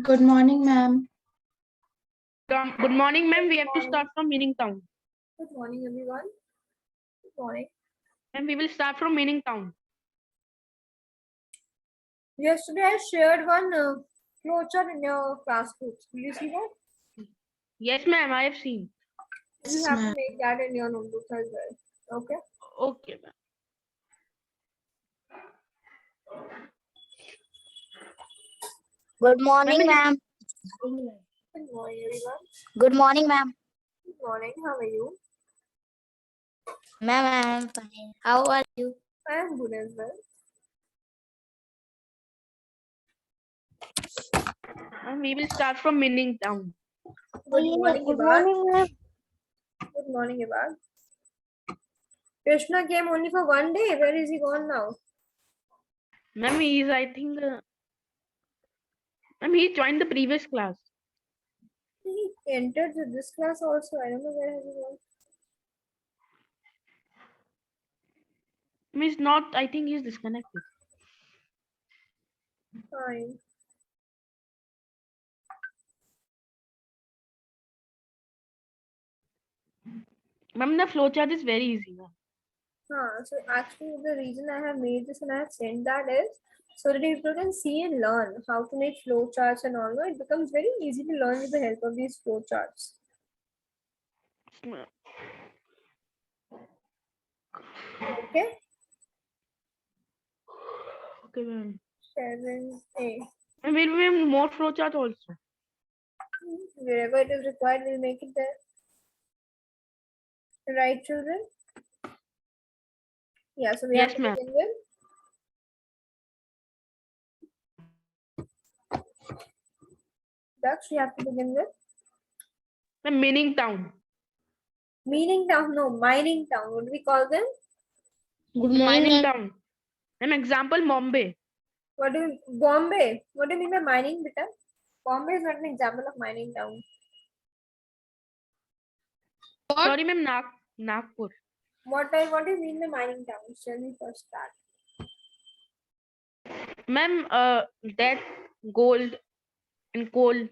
Good morning, ma'am. Good morning, ma'am. We have to morning. start from meaning town. Good morning, everyone. Good morning. And we will start from meaning town. Yesterday, I shared one flowchart in your class groups. Did you see that? Yes, ma'am. I have seen. You Yes, have to ma'am. make that in your notebook as well. Okay. Okay, ma'am. Good morning, ma'am. Good morning, everyone. Good morning, ma'am. Good morning. How are you? Ma'am, I'm fine. How are you? I am good as well. And we will start from meaning town. Good morning, Good Ibad. morning, ma'am. Good morning, Ibad. Krishna came only for one day. Where is he gone now? Ma'am, he is, I think, ma'am, he joined the previous class. He entered this class also. I don't know where has he gone. Ma'am, he's not, I think he's disconnected. Fine. Ma'am, the flowchart is very easy. Ma'am. So actually the reason I have made this and I have sent that is so that people can see and learn how to make flowcharts and all. It becomes very easy to learn with the help of these flowcharts. Okay. Okay, ma'am. 7A. And we will have more flowchart also. Wherever it is required, we'll make it there. Right, children? Yeah, so we Yes, have to ma'am. begin with. Daksh, we have to begin with. Ma'am, meaning town. Meaning town, no, mining town. What do we call them? Good morning, Mining ma'am. town. An example, Bombay. What do you, Bombay? What do you mean by mining, beta? Bombay is not an example of mining town. Sorry, ma'am, Nagpur. What do you mean by mining town? Shall we first start? Ma'am, that gold and coal.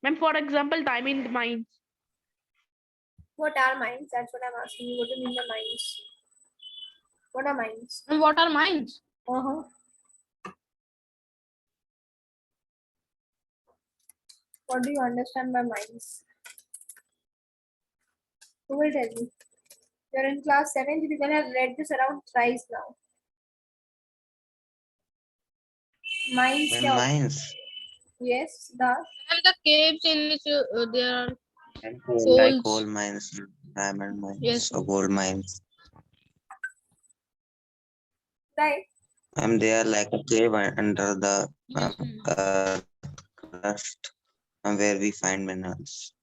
Ma'am, for example, diamond mines. What are mines? That's what I'm asking you. What do you mean by mines? What are mines? And what are mines? Uh-huh. What do you understand by mines? Who will tell me? You're in class 7th. You can have read this around thrice now. Mines. When क्या होता है? mines Yes, the And the caves in which there are like souls. coal mines, diamond mines, Yes. or gold mines, right. and they are like a cave under the Yes, crust where we find minerals.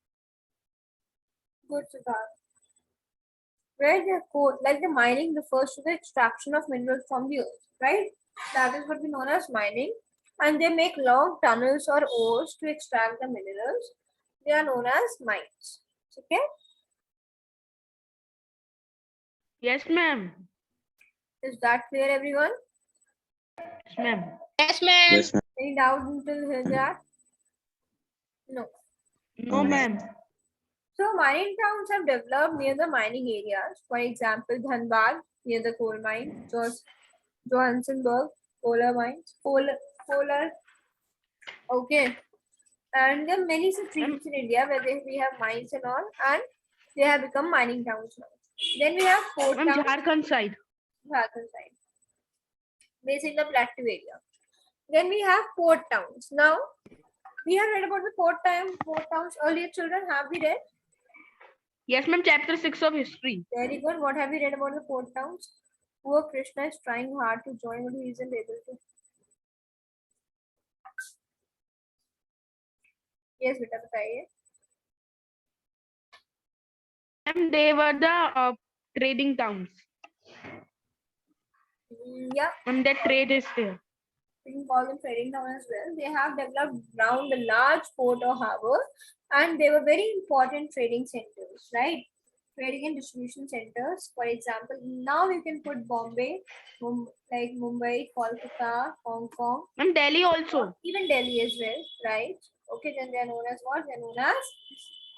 Good, Siddharth. Where the coal, like the mining refers to the extraction of minerals from the earth, right? That is what we know as mining. And they make long tunnels or ores to extract the minerals. They are known as mines. Okay? Yes, ma'am. Is that clear, everyone? Yes, ma'am. Yes, ma'am. Yes, ma'am. Any doubt until here? No. No, Mm. ma'am. So mining towns have developed near the mining areas. For example, Dhanbad near the coal mine, Johannesburg, coal mines, coal. Okay. And there are many such regions in India where we have mines and all, and they have become mining towns now. Then we have port Ma'am, towns, Jharkhand side. Jharkhand side, basically the plateau area. Then we have port towns. Now we have read about the port towns earlier. Children, have we read? Yes, ma'am. Chapter 6 of history. Very good. What have we read about the port towns? Poor Krishna is trying hard to join, but he isn't able to. Yes, beta, बताइए. Ma'am, they were the trading towns. Yeah, And that trade is there. we can call them trading town as well. They have developed around a large port or harbor, and they were very important trading centers, right? trading and distribution centers. For example, now you can put Bombay, like Mumbai, Kolkata, Hong Kong, Ma'am, Delhi also. even Delhi as well, right? Okay, then they are known as what? They are known as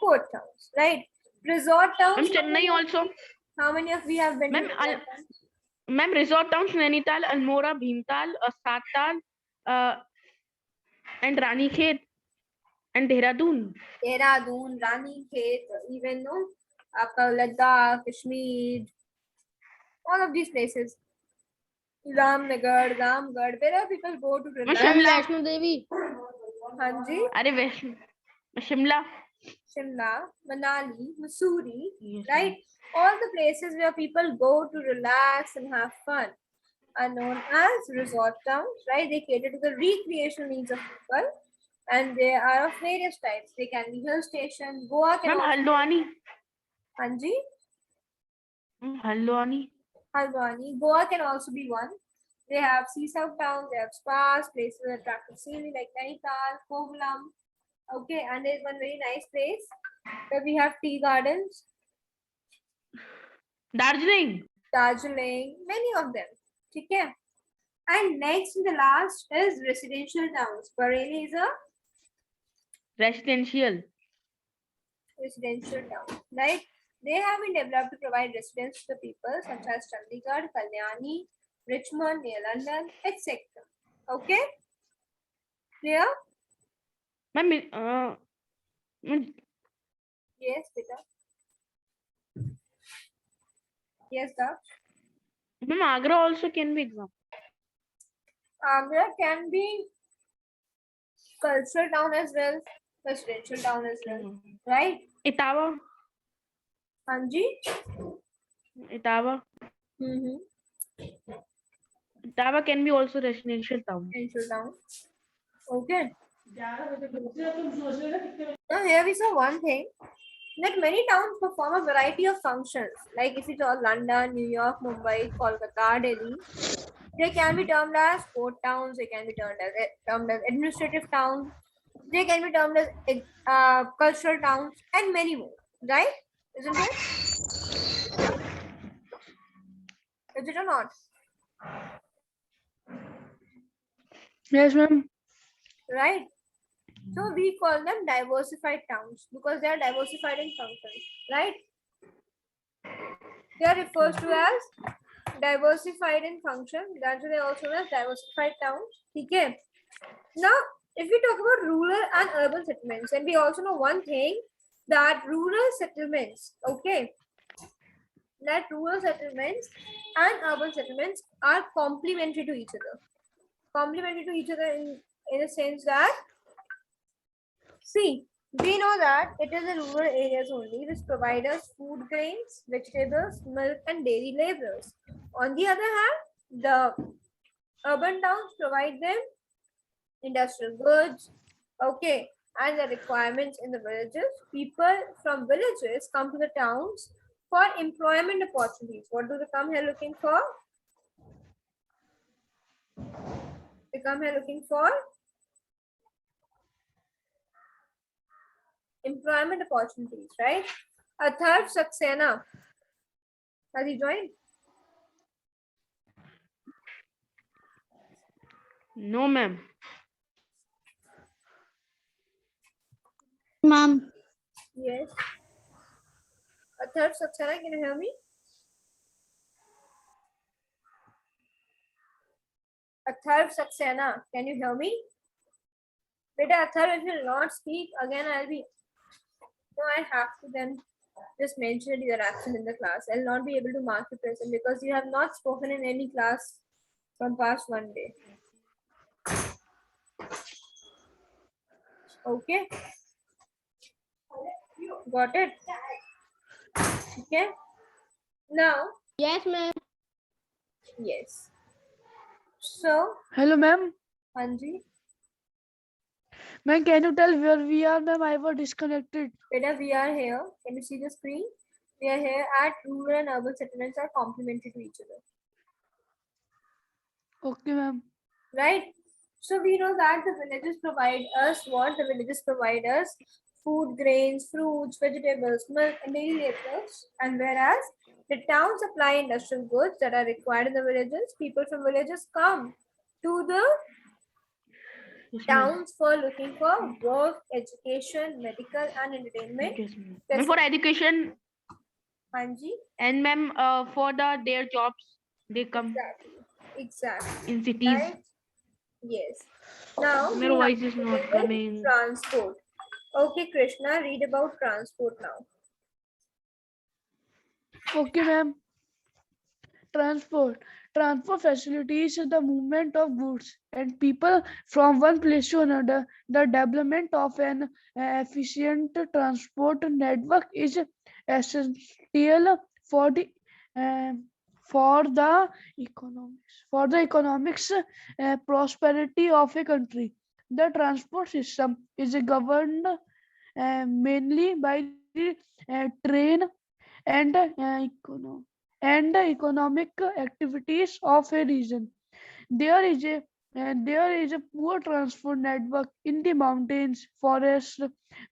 port towns, right? Resort Ma'am, towns. Chennai also. How many of we have been to Ma'am, resort towns? Ma'am, resort towns Nainital, Almora, Bhimtal, Satal, and Ranikhet and Dehradun. Dehradun, Ranikhet, even no, Ladakh, Kashmir, all of these places. Ramnagar, Ramgarh, where people go to Ma'am, relax. Ma'am, Shimla. Vaishno Devi. Hanji, Are Vaishno. Shimla. Shimla, Manali, Mussoorie, Yes, right? All the places where people go to relax and have fun are known as resort towns, right? They cater to the recreational needs of people and they are of various types. They can be hill station, Goa can Ma'am, also Haldwani. Hanji, Haldwani. Haldwani. Goa can also be one. They have seaside towns, they have spas, places that attract scenery like Nainital, Kovalam. Okay, and there's one very nice place where we have tea gardens, Darjeeling. Darjeeling, many of them. Okay. And next and the last is residential towns. Bareilly is a Residential. residential town, right? They have been developed to provide residence to the people such as Chandigarh, Kalyani, Richmond, near London, etc. Okay? Clear? Ma'am, Yes, Peter. Yes, Daksh. Ma'am, Agra also can be example. Agra can be cultural town as well, residential town as well, right? Etawah. Hanji? Etawah. Mm-hmm. Etawah can be also residential town. Residential town. Okay. Now here we saw one thing that many towns perform a variety of functions. Like if you talk London, New York, Mumbai, Kolkata, Delhi, they can be termed as port towns. They can be termed as administrative towns. They can be termed as cultural towns and many more. Right? Isn't it? Is it or not? Yes, ma'am. Right? So we call them diversified towns because they are diversified in functions. Right? They are referred to as diversified in function. That's why they are also known as diversified towns. Okay. Now, if we talk about rural and urban settlements, and we also know one thing that rural settlements, okay, that rural settlements and urban settlements are complementary to each other. Complementary to each other in a sense that, see, we know that it is the rural areas only which provide us food grains, vegetables, milk, and dairy laborers. On the other hand, the urban towns provide them industrial goods, okay, and the requirements in the villages. People from villages come to the towns for employment opportunities. What do they come here looking for? They come here looking for employment opportunities, right? Atharv Saxena, has he joined? No, ma'am. Ma'am. Yes. Atharv Saxena, can you hear me? Atharv Saxena, can you hear me? Beta Atharv, if you will not speak, again I'll be. No, I have to then just mention that you are absent in the class. I'll not be able to mark you present because you have not spoken in any class from past one day. Okay. Got it? Okay. Now, Yes, ma'am. yes. So, Hello, ma'am. Anji, Ma'am, can you tell where we are, ma'am? I was disconnected. Beta, we are here. Can you see the screen? We are here at rural and urban settlements are complementary to each other. Okay, ma'am. Right? So we know that the villages provide us what? The villages provide us food, grains, fruits, vegetables, milk, and daily labors. And whereas the towns supply industrial goods that are required in the villages, people from villages come to the Yes, ma'am. towns for looking for work, education, medical, and entertainment. Yes, ma'am. Ma'am, for education Hanji, and ma'am, for their jobs, they come exactly. in cities. Right? Yes. Now My we have voice to is begin not with coming. transport. Okay, Krishna, read about transport now. Okay, ma'am. Transport. Transport facilitates the movement of goods and people from one place to another. The development of an efficient transport network is essential for the uh, economics prosperity of a country. The transport system is governed mainly by the train and the economic activities of a region. There is a poor transport network in the mountains, forests,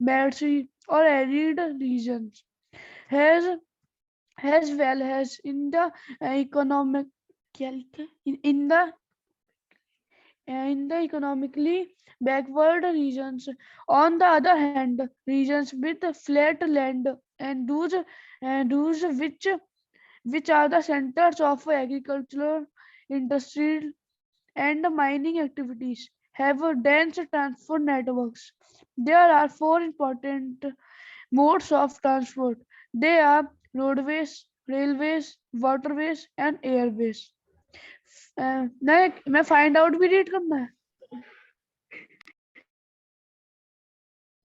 marshy or arid regions, as as well as in the economic in the economically backward regions. On the other hand, regions with flat land and those which are the centers of agricultural, industrial, and mining activities have a dense transport networks. There are four important modes of transport. They are roadways, railways, waterways, and airways. मैं find out भी read करना है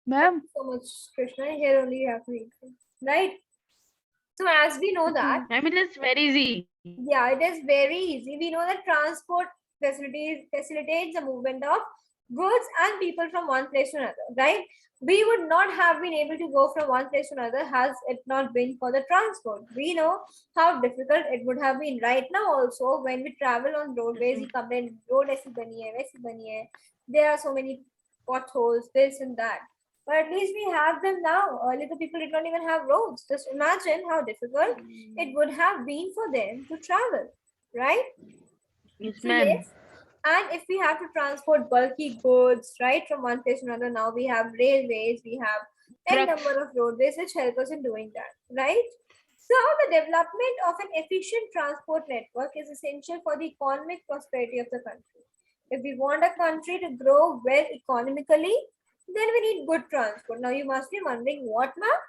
ma'am So much, Krishna. Here only you have to read. Right? So as we know that, Ma'am, it is very easy. yeah, it is very easy. We know that transport facilitates the movement of goods and people from one place to another, right? We would not have been able to go from one place to another has it not been for the transport. We know how difficult it would have been. Right now also, when we travel on roadways, we complain, road aisi bani hai, waisi bani hai. There are so many potholes, this and that. But at least we have them now. Earlier, the people did not even have roads. Just imagine how difficult it would have been for them to travel, right? Yes, So ma'am. yes, and if we have to transport bulky goods, right, from one place to another, now we have railways, we have n Trucks. number of roadways which help us in doing that, right? So the development of an efficient transport network is essential for the economic prosperity of the country. If we want a country to grow well economically, then we need good transport. Now you must be wondering, what, ma'am?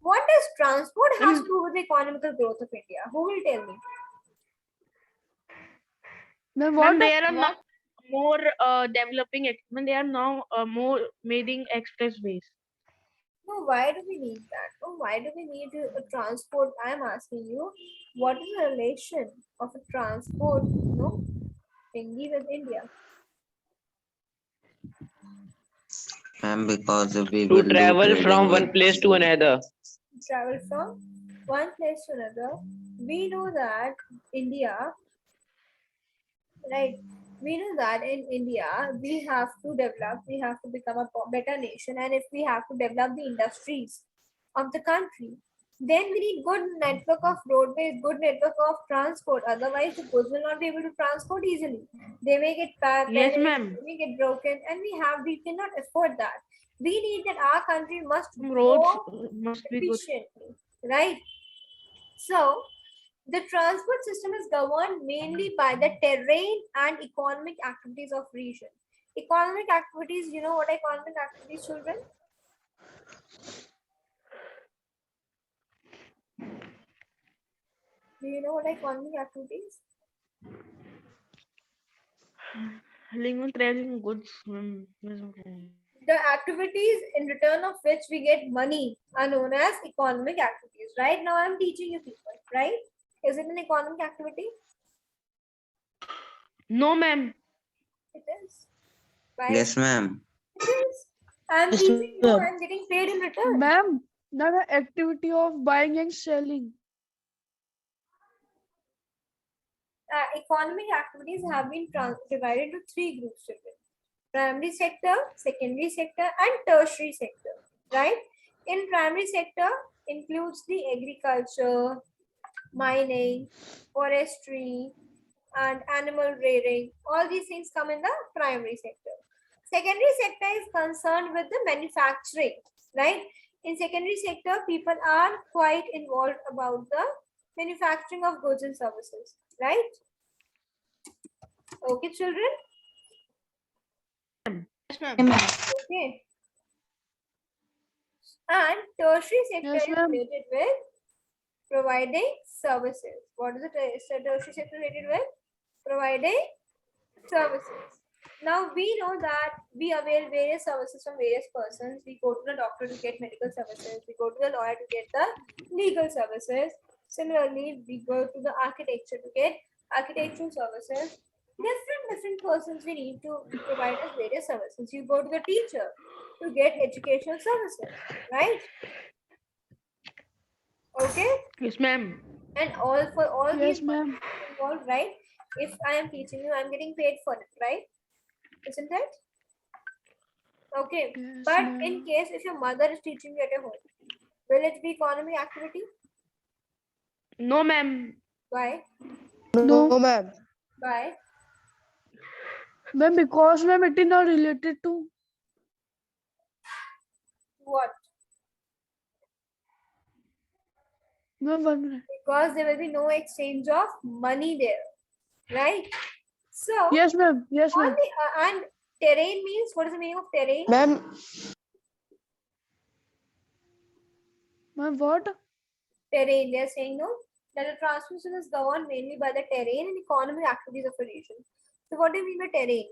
What does transport has to do with the economical growth of India? Who will tell me? Ma'am Ma'am, what there are now more developing. Ma'am, they are now more making expressways. No, why do we need that? No, why do we need a transport? I'm asking you, what is the relation of a transport, thingy with India? Ma'am, because we To will do travel trading from with one place to another. Travel from one place to another. We know that India, right? We know that in India, we have to develop, we have to become a better nation, and if we have to develop the industries of the country, then we need good network of roadways, good network of transport. Otherwise, the goods will not be able to transport easily. They may get Yes, damaged, ma'am. they may get broken, and we cannot afford that. We need that our country must Roads grow must be good. efficiently, right? So, the transport system is governed mainly by the terrain and economic activities of region. Economic activities, you know what economic activities, children? Do you know what economic activities? Lingual traveling goods. Ma'am. The activities in return of which we get money are known as economic activities. Right now, I'm teaching you people, right? Is it an economic activity? No, ma'am. It is. Why? yes, ma'am. It is. I'm Yes, teaching you, ma'am. I'm getting paid in return. ma'am the activity of buying and selling Economic activities have been divided into three groups: children. Primary sector, secondary sector, and tertiary sector. right? In primary sector includes the agriculture, mining, forestry, and animal rearing. All these things come in the primary sector. Secondary sector is concerned with the manufacturing, right? In secondary sector, people are quite involved about the manufacturing of goods and services, right? Okay, children? Yes, ma'am. Okay. And tertiary sector Yes, is ma'am. related with providing services. What is the tertiary sector related with? Providing services. Now we know that we avail various services from various persons. We go to the doctor to get medical services. We go to the lawyer to get the legal services. Similarly, we go to the architecture to get architectural services. Different persons we need to provide us various services. You go to the teacher to get educational services, right? Okay, Yes, ma'am. and all for all these Yes, ma'am. involved, right? If I am teaching you, I'm getting paid for it, right? Isn't it? Okay, Yes, but ma'am. in case if your mother is teaching you at your home, will it be economic activity? No, ma'am. Why? No, ma'am. Why? ma'am, because ma'am, it is not related to. What? Ma'am, 1 minute. Because there will be no exchange of money there, right? So Yes, ma'am. Yes, on ma'am. the and terrain means, what is the meaning of terrain? Ma'am, Ma'am, what? Terrain. They are saying no, that the transmission is governed mainly by the terrain and economic activities of a region. So what do you mean by terrain?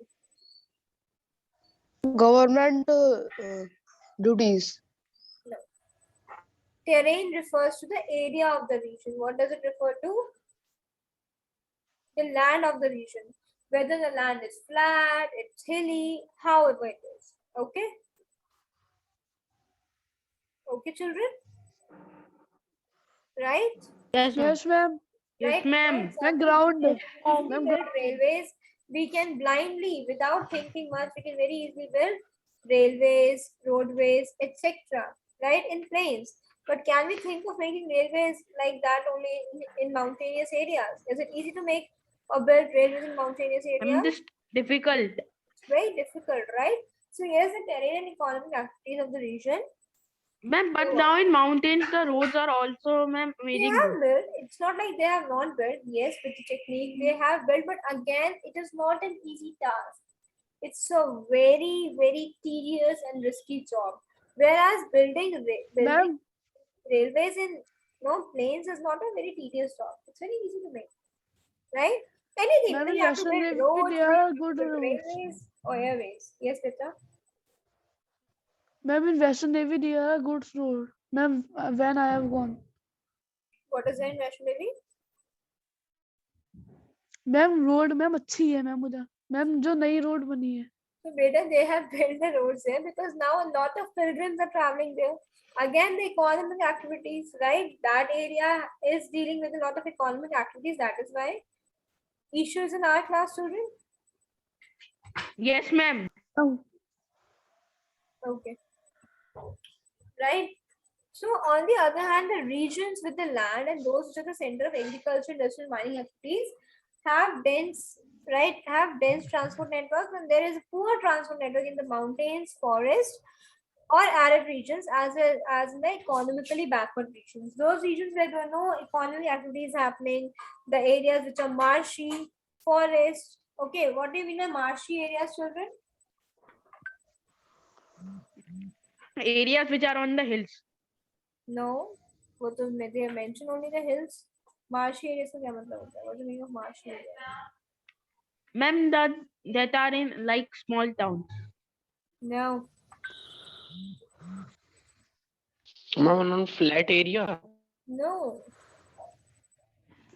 government duties. No. Terrain refers to the area of the region. What does it refer to? The land of the region. Whether the land is flat, it's hilly, however it is. Okay? Okay, children? Right? Yes, ma'am. Yes, ma'am. Yes, Right? ma'am. Ma'am, For ground. example, if we Ma'am, build railways, we can blindly, without thinking much, we can very easily build railways, roadways, etc. Right? In plains. But can we think of making railways like that only in mountainous areas? Is it easy to make or build railways in mountainous areas? This difficult. It's very difficult, right? So here's the terrain and economic activities of the region. Ma'am, but now in mountains, the roads are also, ma'am, They very have good. built. It's not like they have not built. Yes, with the technique they have built, but again, it is not an easy task. It's a very tedious and risky job. Whereas building Ma'am, railways in plains is not a very tedious job. It's very easy to make, right? Anything, ma'am, whether in you have to Western build Navy, roads, there whether you are have to good build roads. railways or airways. Yes, Beta. Ma'am, in Western Navy, there are good roads. Ma'am, when I have gone. What is there in Western Navy? Ma'am road ma'am अच्छी है ma'am उधर ma'am जो नई road बनी है So better they have built the roads there because now a lot of pilgrims are traveling there. Again, the economic activities, right? That area is dealing with a lot of economic activities. That is why issues in our class, children. Yes, ma'am. Okay. Right. So on the other hand, the regions with the land and those which are the center of agriculture, industrial, mining activities have dense, right? Have dense transport networks, and there is a poor transport network in the mountains, forests, or arid regions, as in the economically backward regions. Those regions where there are no economic activities happening, the areas which are marshy, forest. Okay, what do you mean by marshy areas, children? Areas which are on the hills. No, what do they mention only the hills? Marshy areas का क्या मतलब होता है? What do you mean of marshy area? Ma'am, that are in like small towns. No. Ma'am, on flat area. No.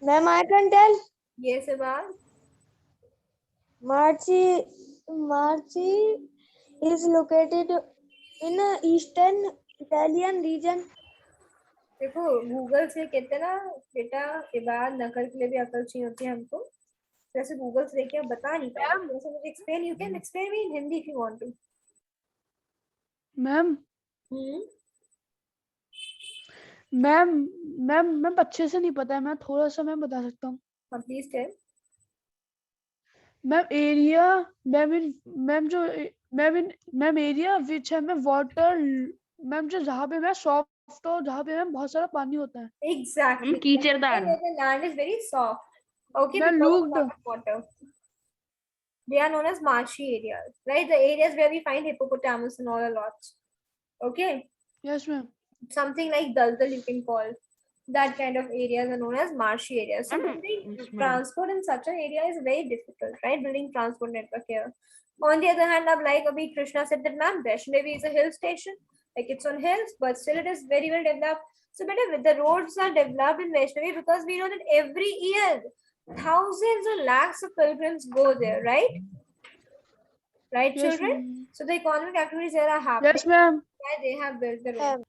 Ma'am, I can tell. Yes, Abad. Marchi is located in eastern Italian region. देखो Google से कहते हैं ना बेटा के बाद नकल के लिए भी अकल चाहिए होती है हमको जैसे गूगल से लेके आप बता नहीं पाएंगे जैसे मुझे explain you can explain me in Hindi if you want to ma'am Hmm? Ma'am ma'am अच्छे से नहीं पता है, मैं थोड़ा सा मैम बता सकता हूँ। Please tell. Ma'am area, ma'am area which है मैम वाटर, मैम जो जहाँ पे मैं सॉफ्ट और जहाँ पे मैम बहुत सारा पानी होता है। Exactly. कीचड़दार। Where the land is very soft. Okay, मैं because of looked, lot of water. They are known as marshy areas, right? The areas where we find hippopotamus and all a lot. Okay, yes ma'am, something like Daldal you can call. That kind of areas are known as marshy areas. So building Yes, ma'am. transport in such an area is very difficult, right? Building transport network here. On the other hand, like Abhi Krishna said that ma'am, Vaishnavi is a hill station, like it's on hills, but still it is very well developed. So better the roads are developed in Vaishnavi because we know that every year thousands or lakhs of pilgrims go there, right? Right, yes children? Ma'am, So the economic activities there are happening. Yes ma'am, Why they have built the road.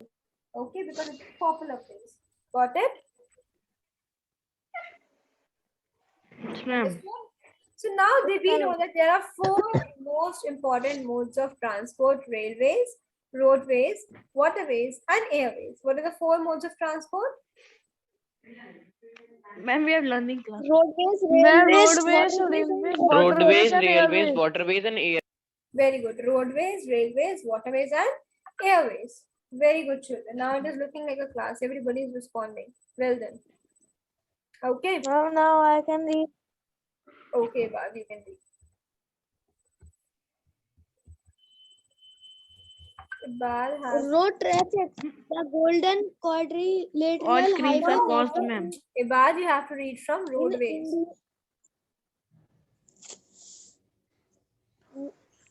Okay, because it's a popular place. Got it? Yes, ma'am. So now we know that there are four most important modes of transport: railways, roadways, waterways, and airways. What are the four modes of transport? Ma'am, we have learning class. Roadways, ma'am railways, roadways, waterways, railways, and Roadways, waterways and railways, Airways. waterways, and air. Very good. Roadways, railways, waterways, and airways. Very good, children. Now it is looking like a class. Everybody is responding. Well done. Okay. now I can read. Okay, Bab, you can read. Bal has Road traffic, the golden All quadrilateral screens highway are paused, network ma'am. Ibad, you have to read from in roadways. India.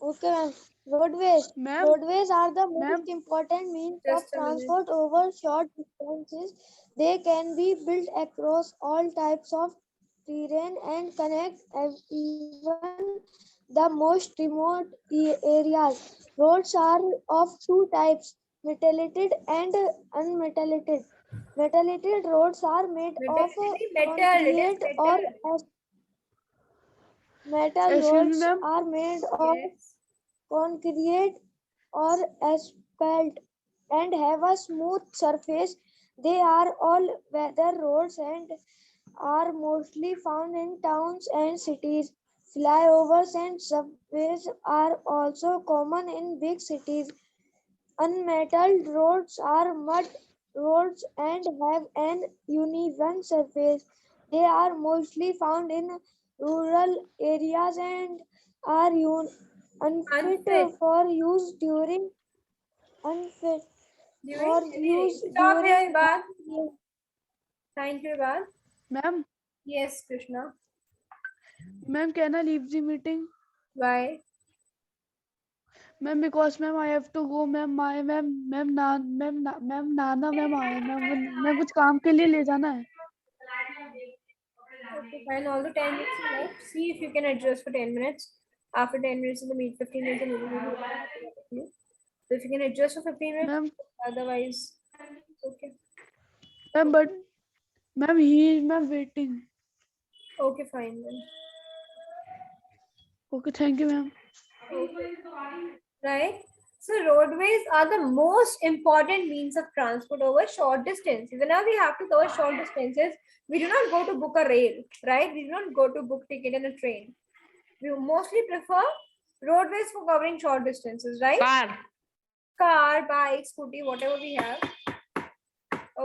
Okay, ma'am. Roadways. Ma'am Roadways are the ma'am most important means of Just a minute. transport over short distances. They can be built across all types of terrain and connect even the most remote areas. Roads are of two types, metalled and unmetalled. Metalled roads are made of Metal, it is concrete or metal. metal excuse me roads ma'am, are made of Yes. concrete or asphalt and have a smooth surface. They are all weather roads and are mostly found in towns and cities. Flyovers and subways are also common in big cities. Unmetalled roads are mud roads and have an uneven surface. They are mostly found in rural areas and are Unfit. for use during unfit for use Stop here, during Ibad. Thank you, Ibad. Ma'am Yes, Krishna. Ma'am can I leave the meeting? Why? Ma'am because ma'am I have to go ma'am, my ma'am नाना ma'am आए मैम कुछ काम के लिए ले जाना है। Okay, fine. All the 10 minutes are left. See if you can adjust for 10 minutes. After 10 minutes in the meet, 15 minutes in the meeting will be done. So if you can adjust for 15 minutes, ma'am otherwise, okay. Ma'am but ma'am he ma'am waiting. Okay, fine then. Okay thank you ma'am. Right? So roadways are the most important means of transport over short distances. Whenever we have to cover short distances, we do not go to book a rail, right? We do not go to book ticket in a train. We mostly prefer roadways for covering short distances, right? Car, bike, scooty, whatever we have.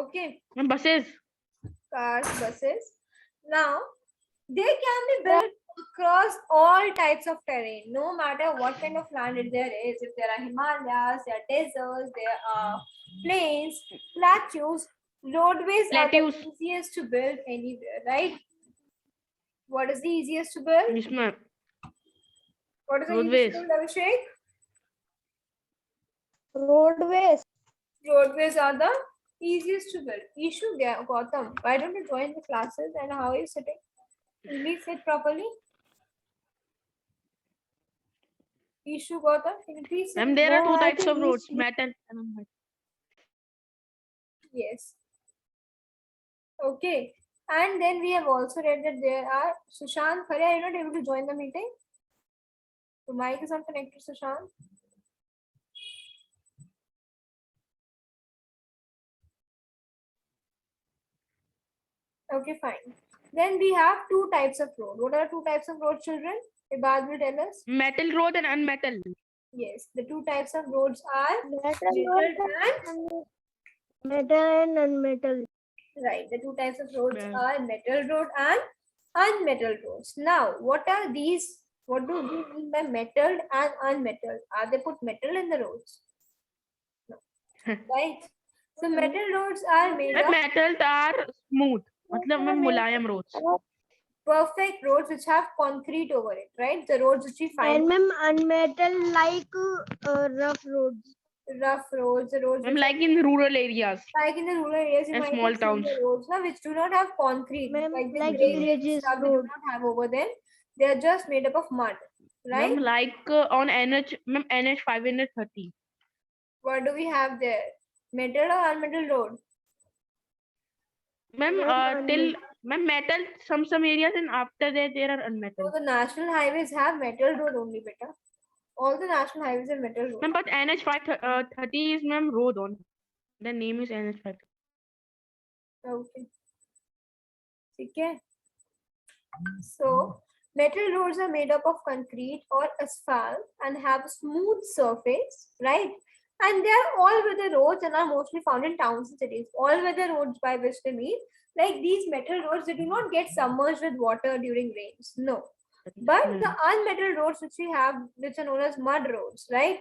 Okay. Ma'am, buses. Cars, buses. Now, they can be built across all types of terrain, no matter what kind of land there is. If there are Himalayas, there are deserts, there are plains, plateaus, roadways are the Plateaus. easiest to build anywhere, right? What is the easiest to build? Yes, ma'am. What is the Roadways. easiest to build, Abhishek? roadways. Roadways are the easiest to build. Ishu Gautam, why don't you join the classes and how are you sitting? Will you sit properly? Ishu Gautam, can you please sit? Ma'am, there are No, two I types think of roads, these- metal and unmetal. Yes. Okay. And then we have also read that there are Sushant Khare, are you not able to join the meeting? The mic is not connected, Sushant. Okay, fine. Then we have two types of road. What are two types of road, children? Ibad will tell us. Metal road and unmetal. Yes, the two types of roads are Metal metal and metal and unmetal. right. The two types of roads Yeah. are metal road and unmetal roads. Now, what are these? What do we mean by metal and unmetal? Are they put metal in the roads? No. Right. So metal roads are made Ma'am, of metals are smooth. मतलब ma'am Mulayam roads. perfect roads which have concrete over it, right? The roads which we find And ma'am, unmetal like rough roads. rough roads, the roads Ma'am, which like in rural areas like in the rural areas you and might small have seen towns. the roads now which do not have concrete, Ma'am, like the like drainage villages stuff they do road. not have over there. They are just made up of mud, right? Ma'am, like on NH, ma'am, NH 530. What do we have there? Metal or unmetal road? Ma'am, Ma'am, till ma'am metal some areas and after that there are So unmetal. the national highways have metal road only, beta. All the national highways are metal road. Ma'am, but NH 530 is ma'am road on. The name is NH 530. Okay. Okay. So metal roads are made up of concrete or asphalt and have a smooth surface, right? And they are all-weather roads and are mostly found in towns and cities. All-weather roads by which they mean, like these metal roads, they do not get submerged with water during rains. No. But the unmetal roads which we have, which are known as mud roads, right?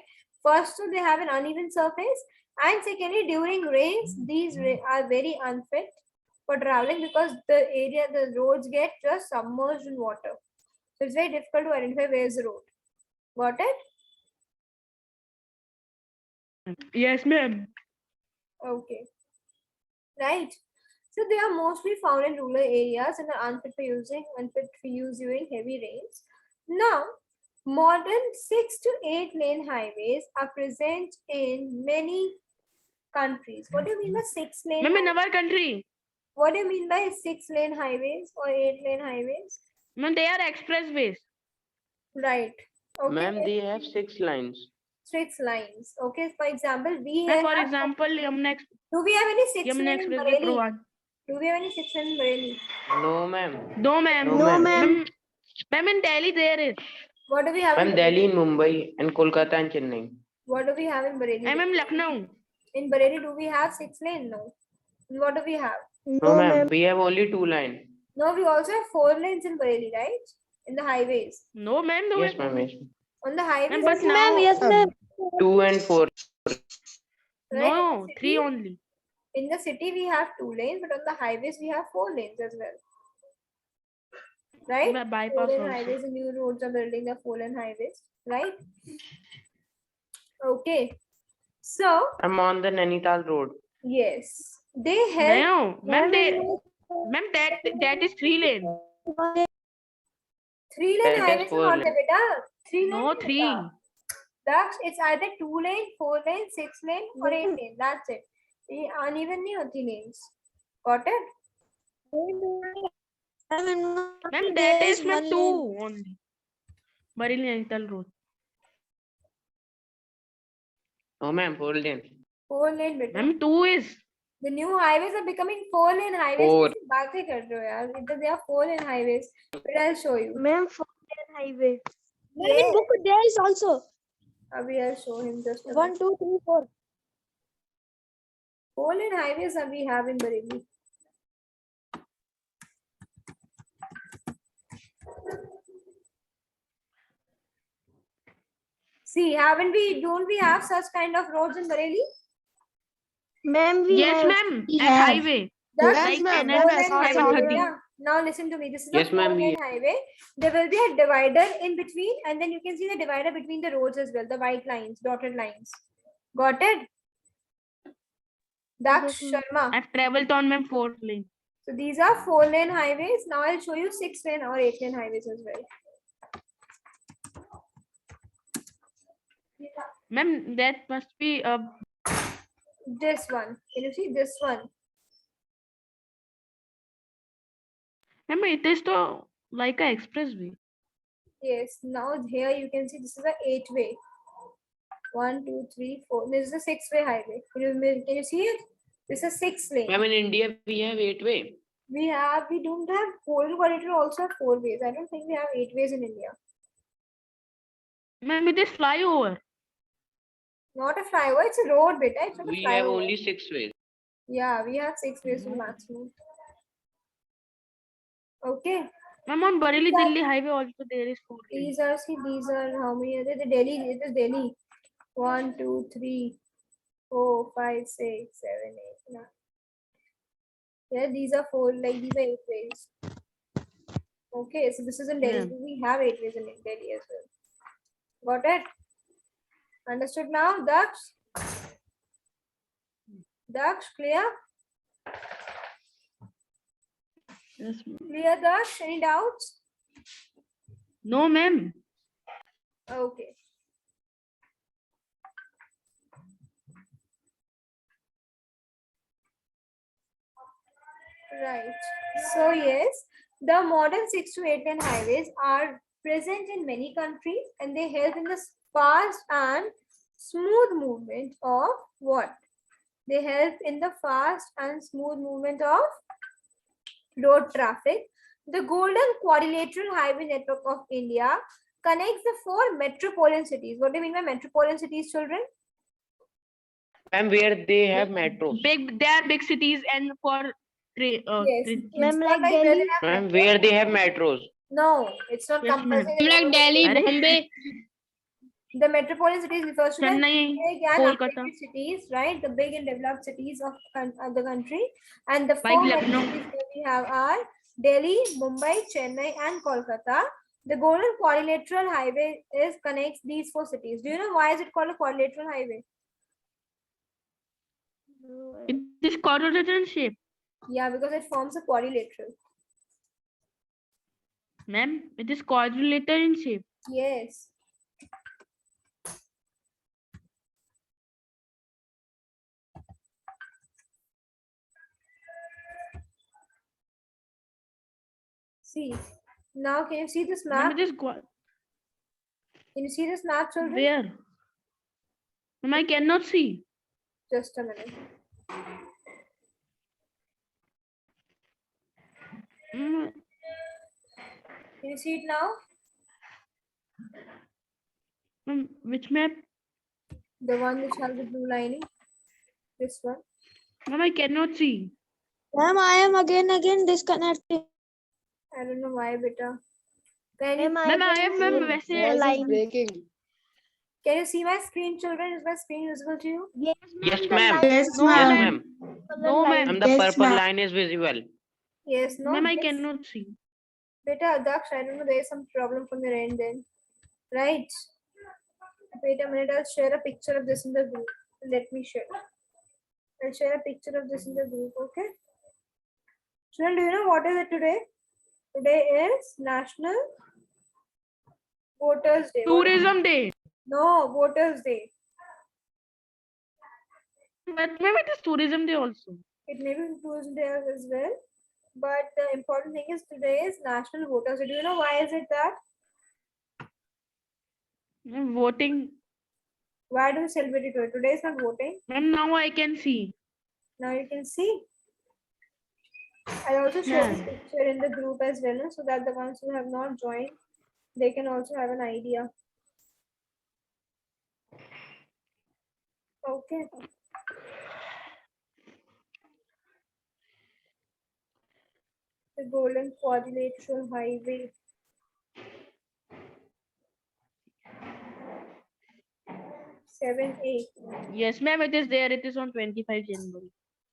First, so they have an uneven surface, and secondly, during rains, these are very unfit for traveling because the roads get just submerged in water. So it's very difficult to identify where is the road. Got it? Yes, ma'am. Okay. Right. So they are mostly found in rural areas and are unfit for use during heavy rains. Now, modern 6 to 8 lane highways are present in many countries. What do you mean by 6 lane? Ma'am, in highways? our country, What do you mean by 6 lane highways or 8 lane highways? ma'am, they are expressways. Right. Okay. Ma'am, they have 6 lines. 6 lines. Okay. For example, we Ma'am, have. for example, Do we have any 6 Yamuna lane in Expressway Bareilly? Pro 1. Do we have any 6 lane in Bareilly? No, ma'am. No, ma'am. No, No, ma'am. ma'am. Ma'am, in Delhi there is. What do we have in Ma'am, Bareilly? Delhi, Mumbai, and Kolkata and Chennai. What do we have in Bareilly? And ma'am, Lucknow. In Bareilly, do we have 6 lane? No. And what do we have? No, No, ma'am. ma'am. We have only 2 lines. No, we also have 4 lanes in Bareilly, right? In the highways. No, ma'am. No, Yes, ma'am. Yes. On the highways, Ma'am, but we have, now, Yes, ma'am. 2 and 4. right? no, In the 3 city- only. In the city, we have 2 lanes, but on the highways, we have 4 lanes as well. Right? Bypass 4 lane also. highways and new roads are building the 4 lane highways, right? Okay. So, I'm on the Nainital Road. yes, they help. No, ma'am, ma'am, that is 3 lane. 3 lane That is highways are 4 not lane. there, beta. 3 lane. No, 3. That's it's either 2 lane, 4 lane, 6 lane, or 8 lane. That's it. ये uneven नहीं होती lanes. Got it? Ma'am, that is ma'am 2 only. Bareilly Nainital Road. No, ma'am. 4 lane. 4 lane beta. Ma'am, 2 is. The new highways are becoming 4 lane highways. 4. किसी बात ही कर रहे हो यार. They are 4 lane highways. But I'll show you. Ma'am, 4 lane highway. Ma'am, Yes. in book there is also Abhi I'll show him just a 1, 2, 3, 4. 4 lane highways we have in Bareilly. See, don't we have such kind of roads in Bareilly? Ma'am, we Yes, have. ma'am. We And have. highway. That's Like a NH 530. Yeah. Now listen to me. This is a Yes, ma'am, 4 lane highway. There will be a divider in between, and then you can see the divider between the roads as well. The white lines, dotted lines. Got it? Daksh Sharma. I've traveled on ma'am 4 lane. So these are 4 lane highways. Now I'll show you 6 lane or 8 lane highways as well. Ma'am, that must be This one. Can you see this one? ma'am, it is to like a expressway. Yes. Now here you can see this is a 8-way. 1, 2, 3, 4. This is a 6-way highway. Can you see it? This is 6 lane. Ma'am, in India, we have 8-way. We don't have golden quadrilateral also have 4 ways. I don't think we have 8 ways in India. Ma'am, it is flyover. Not a flyover, it's a road, beta. It's not a We have flyover. only 6 ways. Yeah, we have 6 ways to maximum. Okay. Ma'am, on Bareilly These are- Delhi highway also there is 4 lanes. these are how many are there? The Delhi, it is Delhi. 1, 2, 3, 4, 5, 6, 7, 8, 9. Yeah, these are 4, like these are 8 ways. Okay, so this is in Delhi. Yeah. We have 8 ways in Delhi as well. Got it? Understood now, Daksh? Daksh, clear? Yes, ma'am. Clear, Daksh? Any doubts? No, ma'am. Okay. Right. So yes, the modern 6 to 8 lane highways are present in many countries and they help in the fast and smooth movement of what? They help in the fast and smooth movement of road traffic. The Golden Quadrilateral Highway Network of India connects the 4 metropolitan cities. What do you mean by metropolitan cities, children? Ma'am, where they have metros. They are big cities and for Yes, train. it's Ma'am, not like like where they Delhi. have Ma'am, metros. where they have metros. No, it's not Yes, ma'am. compulsory. they Like don't Delhi, Arey. Bombay. The metropolitan cities refers to the Chennai, big and Kolkata. updated cities, right? The big and developed cities of the country. And the Like 4 metro Lucknow. cities that we have are Delhi, Mumbai, Chennai, and Kolkata. The Golden Quadrilateral Highway connects these 4 cities. Do you know why is it called a quadrilateral highway? It is quadrilateral in shape. Yeah, because it forms a quadrilateral. Ma'am, it is quadrilateral in shape. Yes. See, now can you see this Ma'am, map? it is Can you see this map, children? where? Ma'am, I cannot see. Just a minute. Mm, Can you see it now? ma'am, which map? The one which has the blue lining. This one. Ma'am, I cannot see. Ma'am, I am again disconnected. I don't know why, beta. Can you, Ma'am, Ma'am, I am ma'am can वैसे the line. can you see my screen, children? Is my screen visible to you? Yes, Yes, the ma'am. line- No, Yes, ma'am. ma'am. No, ma'am. Ma'am, the purple line is visible. Yes, no. Ma'am, I Yes. cannot see. Beta, Daksh, I don't know. There is some problem from your end then. Right? Wait a minute. I'll share a picture of this in the group. Let me share. I'll share a picture of this in the group, okay? Children, do you know what is it today? Today is National Voters Day. What is it? Tourism day. No, Voters Day. But ma'am, it is tourism day also. It may be Tourism Day as well. But the important thing is today is National Voters Day. Do you know why is it that? Ma'am, voting. Why do we celebrate it today? Today is not voting. Ma'am, now I can see. Now you can see. I'll also share this Yeah. picture in the group as well, so that the ones who have not joined, they can also have an idea. Okay. The Golden Quadrilateral Highway. Seven, 8. Yes, ma'am, it is there. It is on 25 January.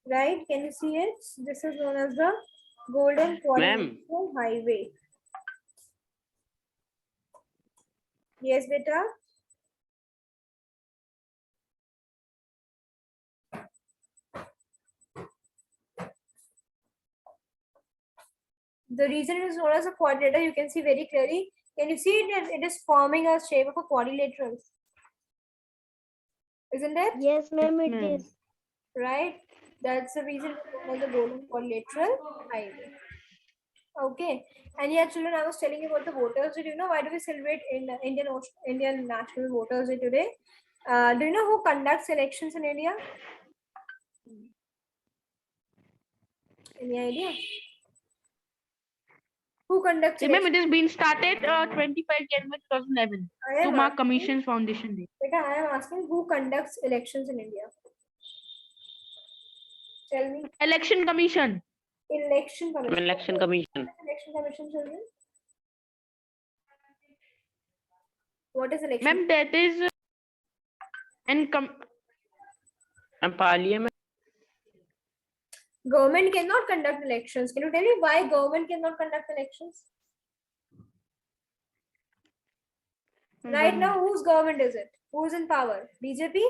Right? Can you see it? This is known as the Golden Quadrilateral Highway. Yes, beta. The reason it is known as a quadrilateral, you can see very clearly. Can you see it? It is forming a shape of a quadrilateral. Isn't it? Yes, ma'am, it Ma'am. is. Right? That's the reason it is known as the Golden Quadrilateral Highway. Okay. And yeah, children, I was telling you about the voters. Do you know why do we celebrate in Indian National Voters Day today? Do you know who conducts elections in India? Any idea? Who conducts Ma'am, elections? it has been started 25 January 2011 I to am mark asking, Commission's Foundation Day. Beta, I am asking who conducts elections in India? Tell me. Election Commission. Election commission. Election Commission. Election commission, children. What is election? Ma'am, that is and And Parliament. Government cannot conduct elections. Can you tell me why government cannot conduct elections? Right now, whose government is it? Who's in power? BJP?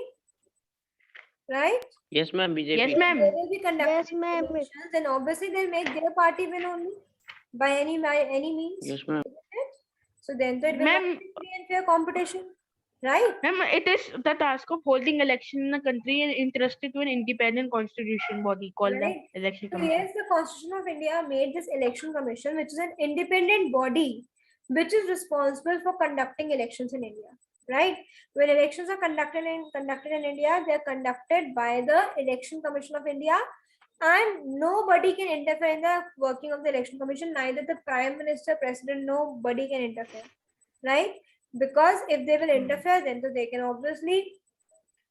Right? Yes, ma'am. BJP. Yes, ma'am. They will be conducting Yes, ma'am. elections, and obviously they'll make their party win only by any means. Yes, ma'am. So then it will not Ma'am, be free and fair competition, right? ma'am, it is the task of holding election in a country and entrusted to an independent constitution body called Right. the Election So Commission. yes, the Constitution of India made this election commission, which is an independent body, which is responsible for conducting elections in India. Right? When elections are conducted in India, they are conducted by the Election Commission of India, and nobody can interfere in the working of the election commission. Neither the Prime Minister, President, nobody can interfere. Right? Because if they will interfere, then so they can obviously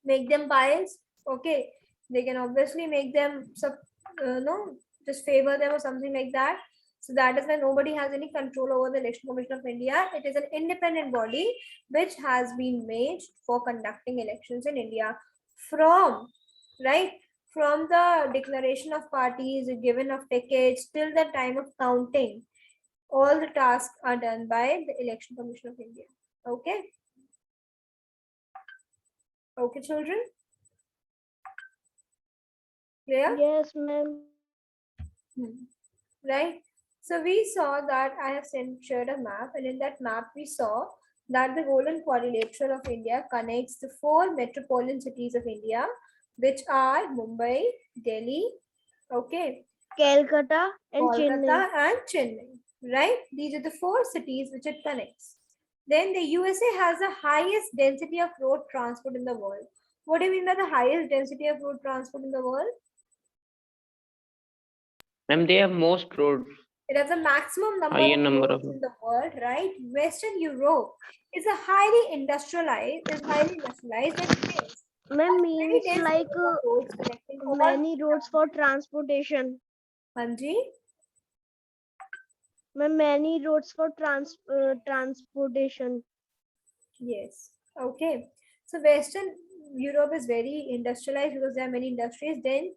make them biased. Okay, they can obviously make them just favor them or something like that. So that is why nobody has any control over the Election Commission of India. It is an independent body which has been made for conducting elections in India from the declaration of parties, given of tickets, till the time of counting. All the tasks are done by the Election Commission of India. Okay. Okay, children. Clear? Yes, ma'am. Right? So we saw that I have shared a map, and in that map we saw that the Golden Quadrilateral of India connects the 4 metropolitan cities of India, which are Mumbai, Delhi, okay, Calcutta and Kolkata Chennai. and Chennai. Right? These are the 4 cities which it connects. Then the USA has the highest density of road transport in the world. What do you mean by the highest density of road transport in the world? Ma'am, they have most roads. It has a maximum number Higher of number roads of- in the world, right? Western Europe is a highly industrialized, and hence Ma'am, very means dense like network of roads connecting all. many roads for transportation. Hanji? Ma'am, many roads for transportation. Yes. Okay. So Western Europe is very industrialized because there are many industries. Then,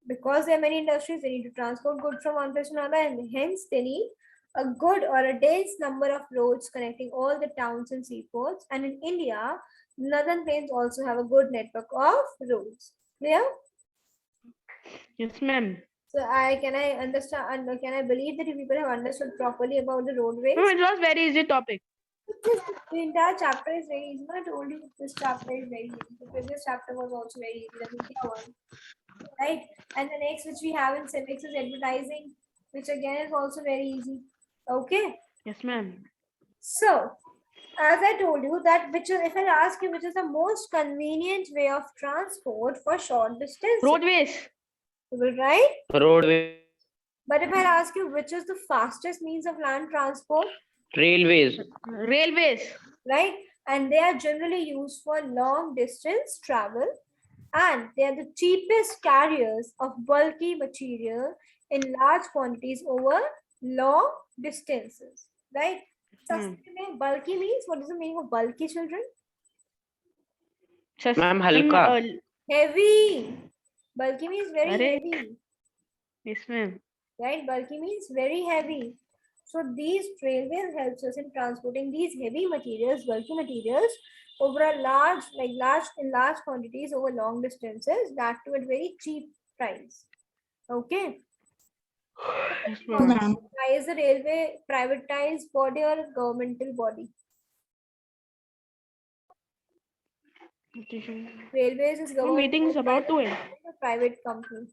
because there are many industries, they need to transport goods from one place to another, and hence they need a good or a dense number of roads connecting all the towns and seaports. And in India, northern plains also have a good network of roads. Clear? Yes, ma'am. So can I understand? Can I believe that you people have understood properly about the roadways? Ma'am, it was very easy topic. The entire chapter is very easy. I told you this chapter is very easy. The previous chapter was also very easy. The media one, right? And the next which we have in civics is advertising, which again is also very easy. Okay. Yes, ma'am. So, as I told you that if I ask you which is the most convenient way of transport for short distance, Roadways. you will write. Roadway. But if I ask you which is the fastest means of land transport, Railways. Railways. right? And they are generally used for long distance travel, and they are the cheapest carriers of bulky material in large quantities over long distances, right? Bulky means, what is the meaning of bulky, children? Ma'am, halka. Heavy. Bulky means very Correct. heavy, Yes, ma'am. right? Bulky means very heavy. So these railways helps us in transporting these heavy materials, bulky materials, over a large quantities over long distances, that too at very cheap price. Okay. Yes, ma'am. Why is the railway privatized body or a governmental body? Railways is Meeting is government about to end. a private company.